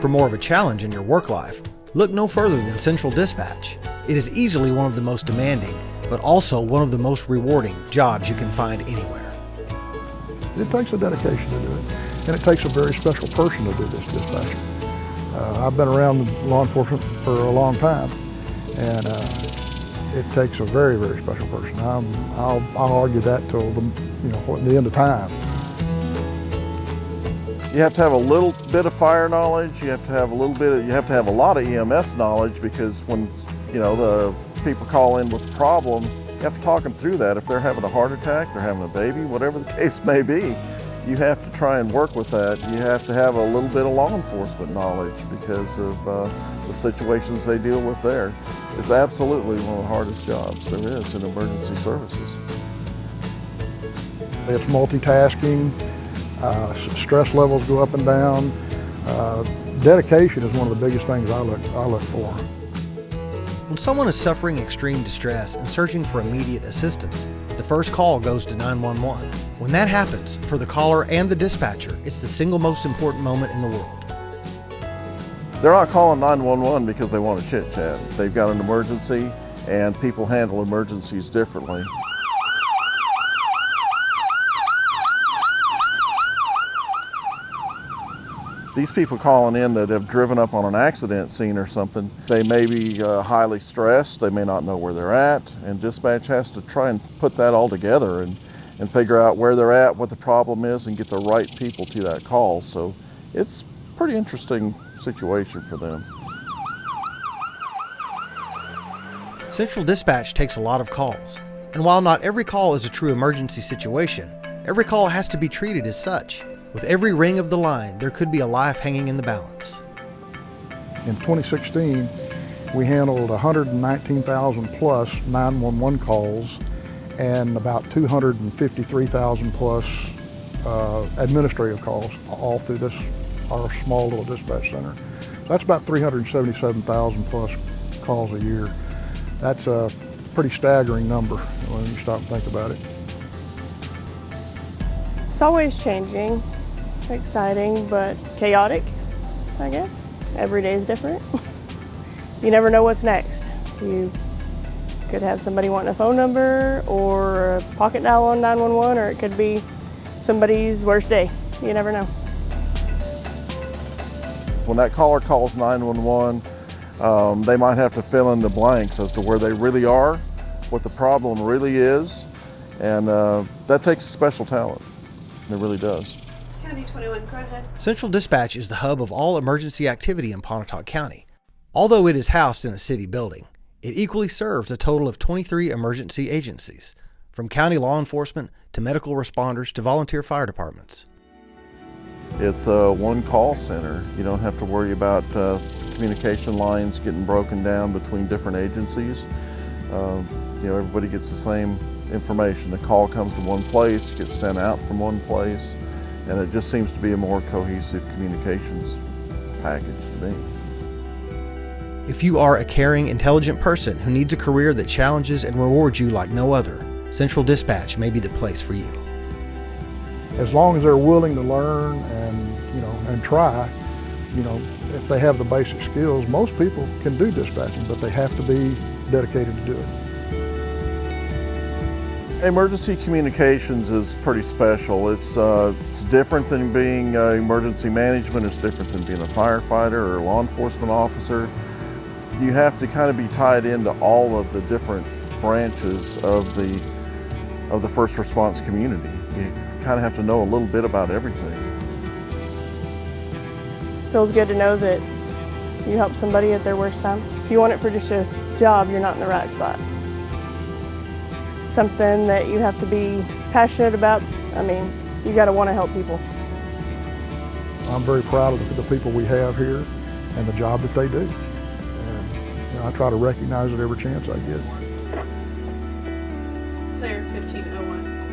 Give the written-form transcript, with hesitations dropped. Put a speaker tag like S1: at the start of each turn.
S1: for more of a challenge in your work life, look no further than Central Dispatch. It is easily one of the most demanding, but also one of the most rewarding jobs you can find anywhere.
S2: It takes a dedication to do it, and it takes a very special person to do this dispatch. I've been around law enforcement for a long time, and it takes a very, very special person. I'll argue that till the end of time.
S3: You have to have a little bit of fire knowledge. You have to have a lot of EMS knowledge, because when the people call in with a problem, you have to talk them through that. If they're having a heart attack, they're having a baby, whatever the case may be, you have to try and work with that. You have to have a little bit of law enforcement knowledge because of the situations they deal with there. It's absolutely one of the hardest jobs there is in emergency services.
S2: It's multitasking, stress levels go up and down. Dedication is one of the biggest things I look for.
S1: When someone is suffering extreme distress and searching for immediate assistance, the first call goes to 911. When that happens, for the caller and the dispatcher, it's the single most important moment in the world.
S3: They're not calling 911 because they want to chit-chat. They've got an emergency, and people handle emergencies differently. These people calling in that have driven up on an accident scene or something, they may be highly stressed, they may not know where they're at, and dispatch has to try and put that all together and figure out where they're at, what the problem is, and get the right people to that call. So it's a pretty interesting situation for them.
S1: Central Dispatch takes a lot of calls, and while not every call is a true emergency situation, every call has to be treated as such. With every ring of the line, there could be a life hanging in the balance.
S2: In 2016, we handled 119,000 plus 911 calls and about 253,000 plus administrative calls, all through our small little dispatch center. That's about 377,000 plus calls a year. That's a pretty staggering number when you stop and think about it.
S4: It's always changing, exciting, but chaotic, I guess. Every day is different. You never know what's next. You could have somebody wanting a phone number or a pocket dial on 911, or it could be somebody's worst day. You never know.
S3: When that caller calls 911, they might have to fill in the blanks as to where they really are, what the problem really is, and that takes a special talent. It really does.
S5: County 21, go ahead.
S1: Central Dispatch is the hub of all emergency activity in Pontotoc County. Although it is housed in a city building, it equally serves a total of 23 emergency agencies, from county law enforcement to medical responders to volunteer fire departments.
S3: It's a one call center. You don't have to worry about communication lines getting broken down between different agencies. Everybody gets the same information. The call comes to one place, gets sent out from one place, and it just seems to be a more cohesive communications package to me.
S1: If you are a caring, intelligent person who needs a career that challenges and rewards you like no other, Central Dispatch may be the place for you.
S2: As long as they're willing to learn and try, if they have the basic skills, most people can do dispatching, but they have to be dedicated to do it.
S3: Emergency communications is pretty special. It's different than being emergency management. It's different than being a firefighter or a law enforcement officer. You have to kind of be tied into all of the different branches of the first response community. You kind of have to know a little bit about everything.
S4: Feels good to know that you help somebody at their worst time. If you want it for just a job, you're not in the right spot. Something that you have to be passionate about. You got to want to help people.
S2: I'm very proud of the people we have here and the job that they do. And I try to recognize it every chance I get.
S5: Claire, 1501.